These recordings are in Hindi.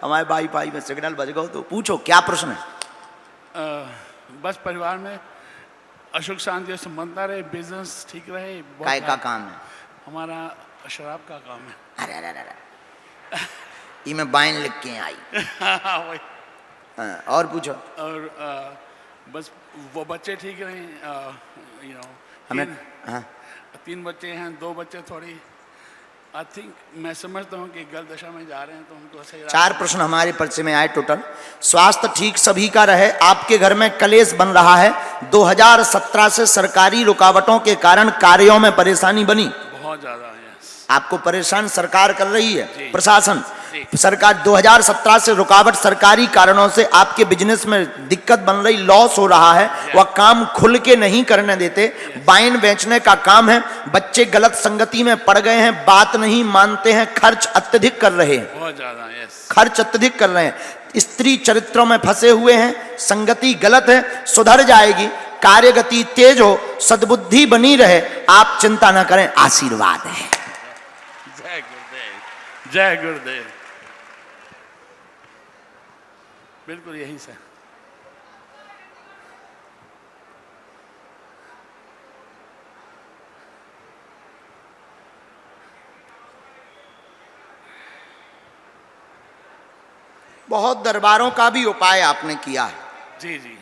हमारे वाईफाई में सिग्नल बज गए। तो पूछो क्या प्रश्न है। बस परिवार में अशोक शांति और संबंधता रहे, बिजनेस ठीक रहे। काय का काम है? हमारा शराब का काम है। अरे अरे अरे ये मैं बाइन लिख के आई। वही। और पूछो। और बस वो बच्चे ठीक रहे, यू नो। हमें हाँ 3 बच्चे हैं, 2 बच्चे थोड़ी आई थिंक मैं समझता हूँ कि गलत दशा में जा रहे हैं, तो उनको सही। 4 प्रश्न हमारे पर्चे में आए टोटल। स्वास्थ्य ठीक सभी का रहे, आपके घर में कलेश बन रहा है, 2017 से सरकारी रुकावटों के कारण कार्यों में परेशानी बनी। बहुत ज्यादा है। आपको परेशान सरकार कर रही है, प्रशासन। जी। सरकार 2017 से रुकावट सरकारी कारणों से आपके बिजनेस में दिक्कत बन रही, लॉस हो रहा है, वह काम खुल के नहीं करने देते। वाइन बेचने का काम है, बच्चे गलत संगति में पड़ गए हैं, बात नहीं मानते हैं, खर्च अत्यधिक कर रहे हैं, बहुत ज्यादा। खर्च अत्यधिक कर रहे हैं, स्त्री चरित्रों में फंसे हुए हैं, संगति गलत है, सुधर जाएगी, कार्यगति तेज हो, सद्बुद्धि बनी रहे, आप चिंता न करें, आशीर्वाद है। जय गुरुदेव, जय गुरुदेव। बिल्कुल यही से। बहुत दरबारों का भी उपाय आपने किया है। जी जी।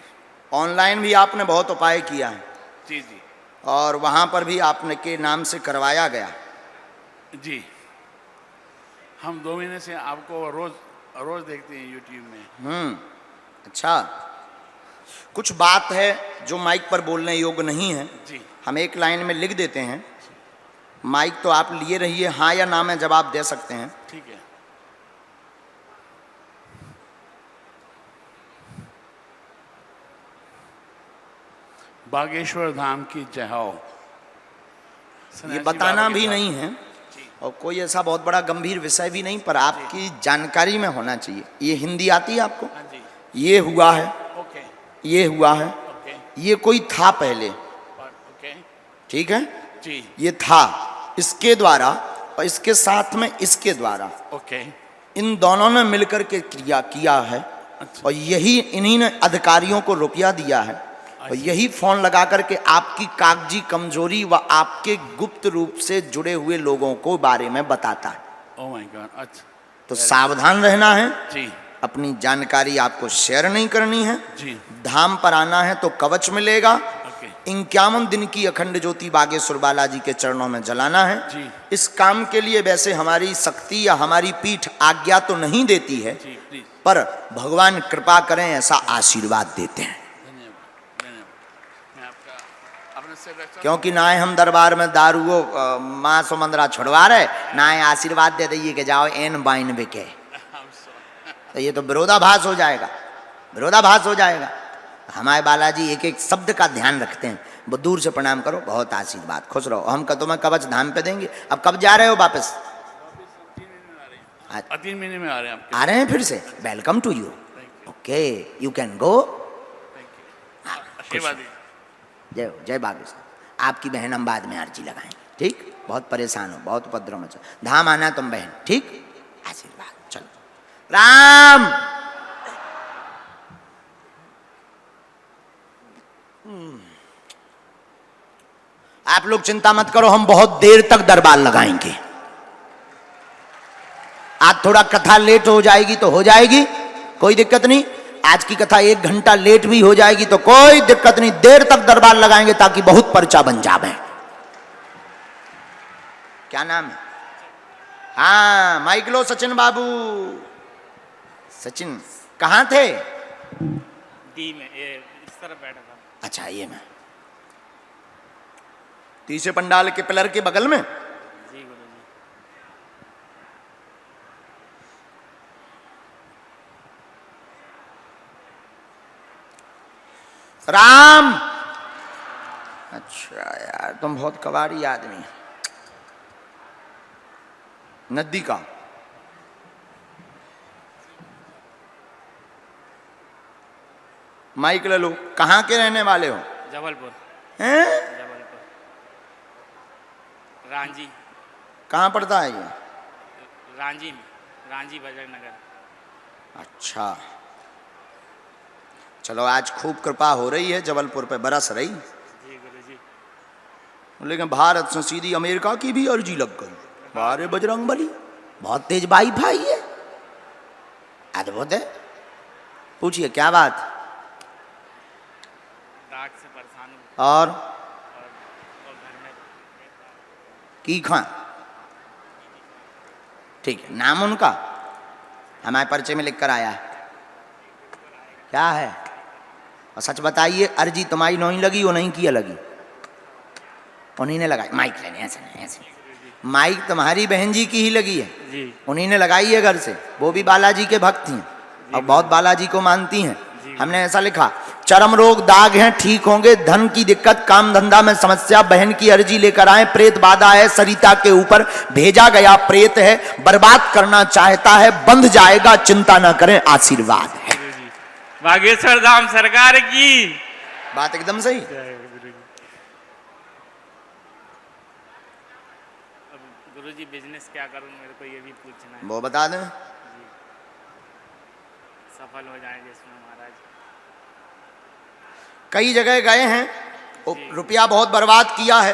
ऑनलाइन भी आपने बहुत उपाय किया है। जी जी। और वहां पर भी आपने के नाम से करवाया गया। जी। हम 2 महीने से आपको रोज देखते हैं यूट्यूब में। अच्छा, कुछ बात है जो माइक पर बोलने योग्य नहीं है। जी। हम एक लाइन में लिख देते हैं, माइक तो आप लिए रहिए, हाँ या ना में जवाब दे सकते हैं। ठीक है। बागेश्वर धाम की जय हो। ये बताना भी नहीं है और कोई ऐसा बहुत बड़ा गंभीर विषय भी नहीं, पर आपकी जानकारी में होना चाहिए। ये हिंदी आती है आपको? हाँ जी। ये हुआ है, ओके। ये हुआ है, ओके। ये कोई था पहले, ओके। ठीक है जी। ये था, इसके द्वारा और इसके साथ में इसके द्वारा, ओके, इन दोनों ने मिलकर के क्रिया किया है। अच्छा। और यही इन्हीं ने अधिकारियों को रुपया दिया है और यही फोन लगा करके आपकी कागजी कमजोरी व आपके गुप्त रूप से जुड़े हुए लोगों को बारे में बताता है। Oh my God. अच्छा, तो सावधान रहना है जी। अपनी जानकारी आपको शेयर नहीं करनी है। जी। धाम पर आना है तो कवच मिलेगा। ओके। 51 दिन की अखंड ज्योति बागेश्वर बालाजी के चरणों में जलाना है। जी। इस काम के लिए वैसे हमारी शक्ति या हमारी पीठ आज्ञा तो नहीं देती है, जी प्लीज। पर भगवान कृपा करें ऐसा आशीर्वाद देते हैं। क्योंकि ना हम दरबार में दारूओ मांस मंदरा छुड़वा रहे, ना आशीर्वाद दे दीजिए कि जाओ एन बाइन बिके, तो ये तो विरोधाभास हो जाएगा, विरोधाभास हो जाएगा। हमारे बालाजी एक एक शब्द का ध्यान रखते हैं। वो दूर से प्रणाम करो, बहुत आशीर्वाद, खुश रहो। हम तुम्हें कवच धाम पे देंगे। अब कब जा रहे हो वापस? 3 महीने में आ रहे हैं। आ रहे हैं फिर से? Welcome to you. Okay, you can go. जय जय बागेश्वर। आपकी बहन हम बाद में अर्जी लगाएंगे, ठीक? बहुत परेशान हो, बहुत उपद्रव में चलो। धाम आना तुम बहन, ठीक? आशीर्वाद, चलो राम। आप लोग चिंता मत करो, हम बहुत देर तक दरबार लगाएंगे। आज थोड़ा कथा लेट हो जाएगी तो हो जाएगी, कोई दिक्कत नहीं। आज की कथा 1 घंटा लेट भी हो जाएगी तो कोई दिक्कत नहीं, देर तक दरबार लगाएंगे ताकि बहुत पर्चा बन जाए। क्या नाम है? हाँ माइक लो सचिन बाबू। सचिन कहाँ थे? डी में, ये इस तरफ बैठा था। अच्छा, ये मैं तीसरे पंडाल के पिलर के बगल में। जी गुरु जी। राम। अच्छा यार, तुम बहुत कबाड़ी आदमी। नदी का माइक ले लो। कहाँ के रहने वाले हो? जबलपुर। हैं? जबलपुर रांझी। कहाँ पड़ता है ये? रांझी में, रांझी बजर नगर। अच्छा, चलो आज खूब कृपा हो रही है, जबलपुर पे बरस रही, जी गुरुजी। लेकिन भारत से सीधी अमेरिका की भी अर्जी लग गई। बारे बजरंगबली, बहुत तेज वाईफाई है, अद्भुत है। पूछिए क्या बात। दाग से परेशान हूँ और और घर में की खां, ठीक है, नाम उनका हमारे पर्चे में लिख कर आया है। क्या है, और सच बताइए, अर्जी तुम्हारी नहीं लगी, वो नहीं किया लगी, उन्हीं ने लगाई। माइक लेने, ऐसे नहीं, ऐसे नहीं। माइक तुम्हारी बहन जी की ही लगी है, जी उन्हीं ने लगाई है घर से। वो भी बालाजी के भक्त हैं और बहुत बालाजी को मानती हैं। हमने ऐसा लिखा, चरम रोग दाग हैं ठीक होंगे, धन की दिक्कत, काम धंधा में समस्या, बहन की अर्जी लेकर आए, प्रेत बाधा है सरिता के ऊपर, भेजा गया प्रेत है, बर्बाद करना चाहता है, बंध जाएगा, चिंता ना करें, आशीर्वाद है। बागेश्वर धाम सरकार की। बात एकदम सही। अब गुरुजी बिजनेस क्या करूं, मेरे को ये भी पूछना है। वो बता दें। सफल हो जाएंगे इसमें महाराज। कई जगह गए हैं, रुपया बहुत बर्बाद किया है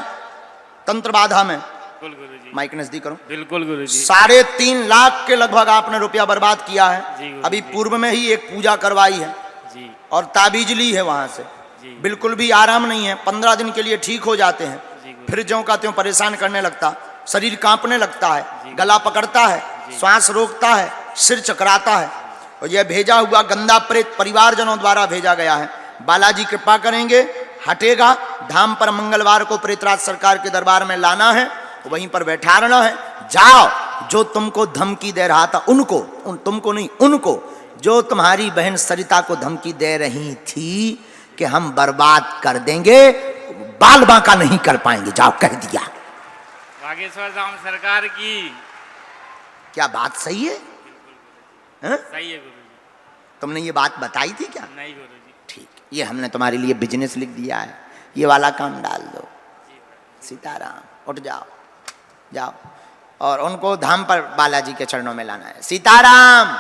तंत्र बाधा में। बिल्कुल गुरुजी। माइक नजदीक करो। बिल्कुल गुरुजी। 3.5 लाख के लगभग आपने रुपया बर्बाद किया है। जी गुरुजी। अभी पूर्व में ही एक पूजा करवाई है जी और ताबीज ली है वहां से। जी। बिल्कुल भी आराम नहीं है, 15 दिन के लिए ठीक हो जाते हैं, जी गुरुजी। फिर ज्यों का त्यों परेशान करने लगता, शरीर कांपने लगता है, गला पकड़ता है, श्वास रोकता है, सिर चकराता है। और यह भेजा हुआ गंदा प्रेत परिवारजनों द्वारा भेजा गया है। बालाजी कृपा करेंगे, हटेगा। धाम पर मंगलवार को प्रेतराज सरकार के दरबार में लाना है, वहीं पर बैठा रहना है। जाओ, जो तुमको धमकी दे रहा था उनको, तुमको नहीं उनको, जो तुम्हारी बहन सरिता को धमकी दे रही थी कि हम बर्बाद कर देंगे, बाल बांका नहीं कर पाएंगे, जाओ कह दिया। बागेश्वर धाम सरकार की। क्या बात सही है? सही है गुरुजी। तुमने ये बात बताई थी क्या? नहीं गुरुजी। ठीक, ये हमने तुम्हारे लिए बिजनेस लिख दिया है, ये वाला काम डाल दो। सीताराम, उठ जाओ, जाओ और उनको धाम पर बालाजी के चरणों में लाना है। सीताराम।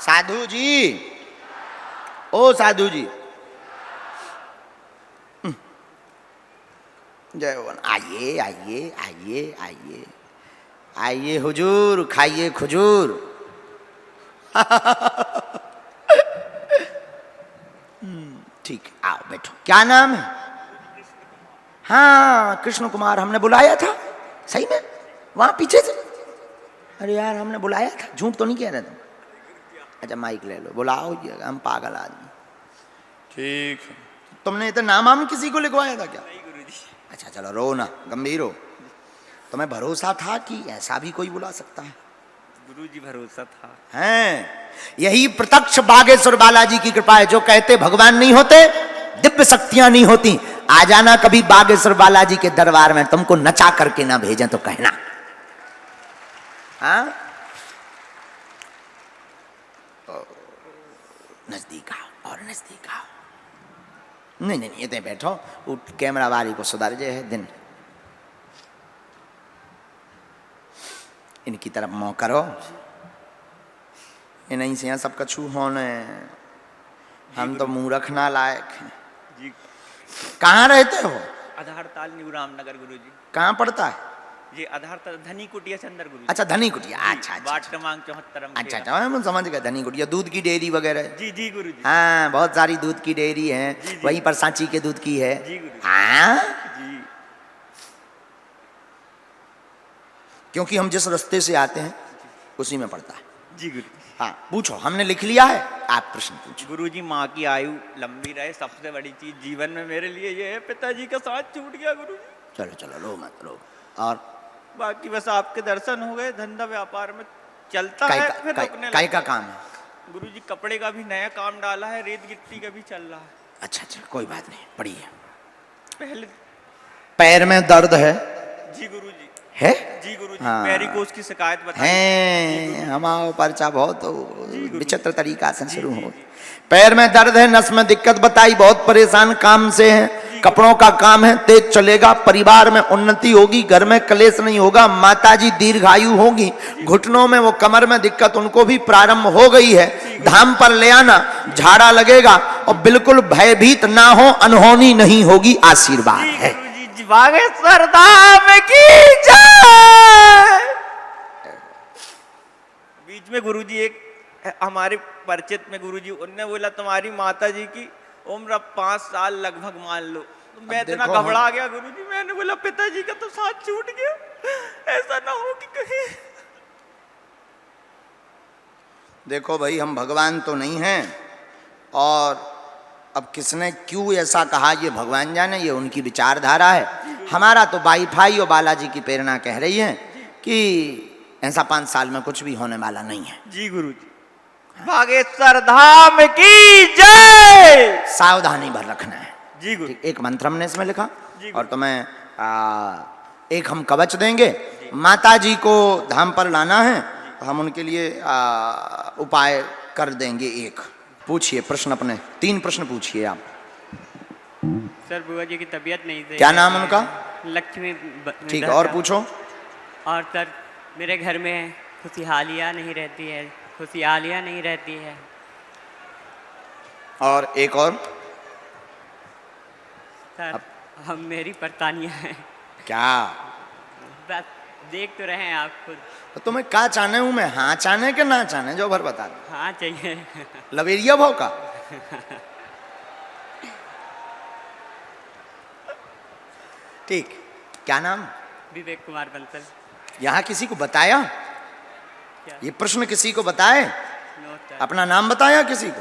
साधु जी, ओ साधु जी, जय भगवान। आइए आइए आइए आइए आइए हुजूर, खाइए खुजूर। ठीक है, आओ बैठो। क्या नाम है? हाँ, कृष्ण कुमार, हमने बुलाया था सही में, वहां पीछे से। अरे यार, हमने बुलाया था, झूठ तो नहीं कह रहे तुम। अच्छा माइक ले लो, बुलाओ, ये हम पागल आदमी। ठीक है, तुमने इतना नाम हम किसी को लिखवाया था क्या? नहीं गुरुजी। अच्छा चलो, रो ना, गंभीर हो। तुम्हें भरोसा था कि ऐसा भी कोई बुला सकता है? गुरुजी भरोसा था। हैं, यही प्रत्यक्ष बागेश्वर बालाजी की कृपा है। जो कहते भगवान नहीं होते, दिव्य शक्तियां नहीं होती, आ जाना कभी बागेश्वर बालाजी के दरबार में, तुमको नचा करके ना भेजें तो कहना। हाँ, नजदीक आओ और नजदीक आओ। नहीं नहीं नहीं, इतने बैठो, कैमरा वाली को सुधार जे है दिन। इनकी तरफ मुंह करो, इन्हीं से सब कछु होने, हम तो मुंह रखना लायक हैं। जी। कहाँ रहते हो? आधार ताल न्यू रामनगर गुरुजी। कहाँ पड़ता है? जी आधार ताल धनी कुटिया चंदर गुरुजी। अच्छा, धनी कुटिया। अच्छा अच्छा वार्ड क्रमांक 74। अच्छा अच्छा, हम समझ गए, धनी कुटिया। दूध की डेयरी वगैरह? जी जी गुरुजी। हाँ, बहुत सारी दूध की डेयरी है, वहीं पर सांची के दूध की है। जी गुरुजी। हाँ, जी क्योंकि हम जिस रास्ते से आते हैं उसी में पड़ता है। जी गुरुजी। हाँ, पूछो, हमने लिख लिया है, आप प्रश्न पूछो। गुरुजी, माँ की आयु लंबी रहे, सबसे बड़ी चीज जीवन में मेरे लिए ये है। पिताजी का साथ छूट गया गुरुजी। चलो चलो, रो मत रो। और बाकी बस आपके दर्शन हो गए, धंधा व्यापार में चलता है, फिर रुकने काय लगा। का काम है? गुरुजी कपड़े का भी नया काम डाला है, रेत गिट्टी का भी चल रहा है। अच्छा अच्छा, कोई बात नहीं, बढ़िया। पहले पैर में दर्द है? जी गुरुजी। है? जी गुरुजी। हाँ। पेरिकोस की शिकायत बताई हैं, हमारा पर्चा बहुत विचित्र तरीका से शुरू हो। पैर में दर्द है, नस में दिक्कत बताई, बहुत परेशान काम से है, कपड़ों का काम है, तेज चलेगा, परिवार में उन्नति होगी, घर में कलेश नहीं होगा, माताजी दीर्घायु होगी, घुटनों में वो कमर में दिक्कत उनको भी प्रारंभ हो गई है, धाम पर ले आना, झाड़ा लगेगा और बिल्कुल भयभीत ना हो, अनहोनी नहीं होगी, आशीर्वाद है। गुरुजी बागेश्वर धाम की जय। बीच में गुरुजी एक हमारे परिचित में गुरुजी उनने बोला तुम्हारी माता जी की उम्र अब 5 साल लगभग मान लो। तो मैं इतना घबरा गया गुरुजी, मैंने बोला पिताजी का तो साथ छूट गया, ऐसा ना हो कि कहीं। देखो भाई, हम भगवान तो नहीं हैं, और अब किसने क्यों ऐसा कहा ये भगवान जाने, ये उनकी विचारधारा है। हमारा तो वाईफाई और बालाजी की प्रेरणा कह रही है कि ऐसा 5 साल में कुछ भी होने वाला नहीं है। जी गुरुजी बागेश्वर धाम की जय। सावधानी भर रखना है जी गुरु। एक मंत्र हमने इसमें लिखा, और तुम्हें एक हम कवच देंगे, माता जी को धाम पर लाना है, हम उनके लिए उपाय कर देंगे। एक पूछिए प्रश्न, अपने 3 प्रश्न पूछिए आप। सर बुआ जी की तबीयत नहीं थी। क्या नाम उनका? लक्ष्मी। ठीक है, और पूछो। और सर मेरे घर में खुशहालियाँ नहीं रहती है, खुशहालियाँ नहीं रहती है। और एक और सर हम मेरी परेशानियाँ हैं। क्या? बस देख तो रहे हैं आप खुद। तो तुम्हें क्या चाहने हूं मैं, हाँ चाहने के ना चाहने, जो भर बता दो। हाँ चाहिए। लवेरिया भाव का? ठीक, क्या नाम? विवेक कुमार बंसल। यहाँ किसी को बताया? क्या? ये प्रश्न किसी को बताए? No sir. अपना नाम बताया किसी को?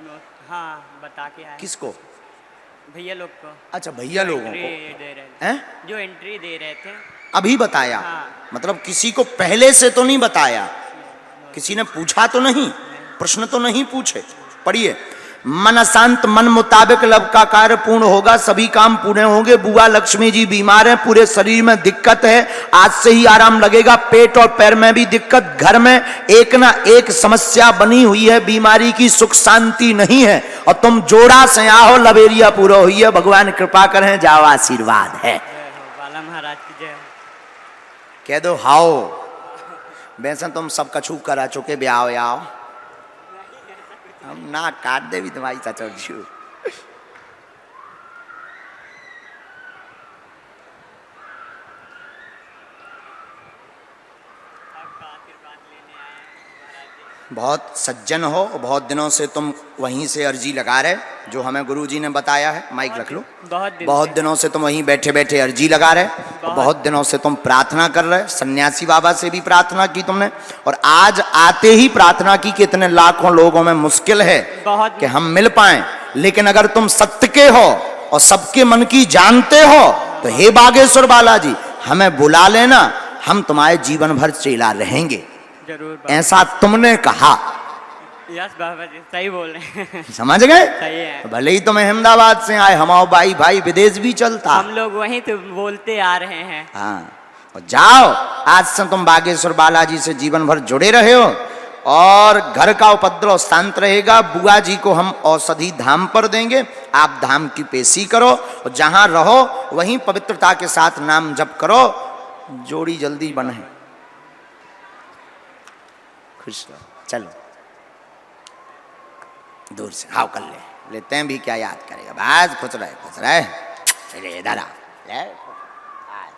नो। हाँ बता के आए। किसको? भैया लोग को। अच्छा, भैया लोगों एंट्री को। दे रहे थे। हैं? जो एंट्री दे रहे थे। अभी बताया? हाँ। मतलब किसी को पहले से तो नहीं बताया, किसी ने पूछा तो नहीं, प्रश्न तो नहीं पूछे। पढ़िए, मन शांत, मन मुताबिक लब का कार्य पूर्ण होगा, सभी काम पूरे होंगे। बुआ लक्ष्मी जी बीमार हैं, पूरे शरीर में दिक्कत है, आज से ही आराम लगेगा। पेट और पैर में भी दिक्कत, घर में एक ना एक समस्या बनी हुई है, बीमारी की सुख शांति नहीं है, और तुम जोड़ा से आओ, लवेरिया पूरा हुई है, भगवान कृपा करें, जाओ, आशीर्वाद है। जय हो बाला महाराज की जय। कह दो हाओ। वैसे तुम सब कछू करा चुके, ब्याह आओ, हम ना काट दे भी तुम्हारी सचोजू। बहुत सज्जन हो, बहुत दिनों से तुम वहीं से अर्जी लगा रहे, जो हमें गुरुजी ने बताया है। माइक रख लो। बहुत दिनों से तुम वहीं बैठे बैठे अर्जी लगा रहे, बहुत दिनों से तुम प्रार्थना कर रहे, सन्यासी बाबा से भी प्रार्थना की तुमने, और आज आते ही प्रार्थना की कि इतने लाखों लोगों में मुश्किल है कि हम मिल पाए। लेकिन अगर तुम सत्य के हो और सबके मन की जानते हो, तो हे बागेश्वर बालाजी हमें बुला लेना, हम तुम्हारे जीवन भर चेला रहेंगे। जरूर। ऐसा तुमने कहा। यस बाबा जी सही बोल रहे हैं। समझ गए? सही है। तो भले ही तुम अहमदाबाद से आए, हमारे भाई भाई विदेश भी चलता, हम लोग वहीं तो बोलते आ रहे हैं। हाँ, और जाओ, आज से तुम बागेश्वर बालाजी से जीवन भर जुड़े रहे हो, और घर का उपद्रव शांत रहेगा। बुआ जी को हम औषधि धाम पर देंगे, आप धाम की पेशी करो, और जहां रहो वहीं पवित्रता के साथ नाम जप करो, जोड़ी जल्दी बने। खुश रहो। चलो दूर से हाव कर लेते हैं भी, क्या याद करेगा, बस खुश रहे, खुश रहे। चलिए दादा।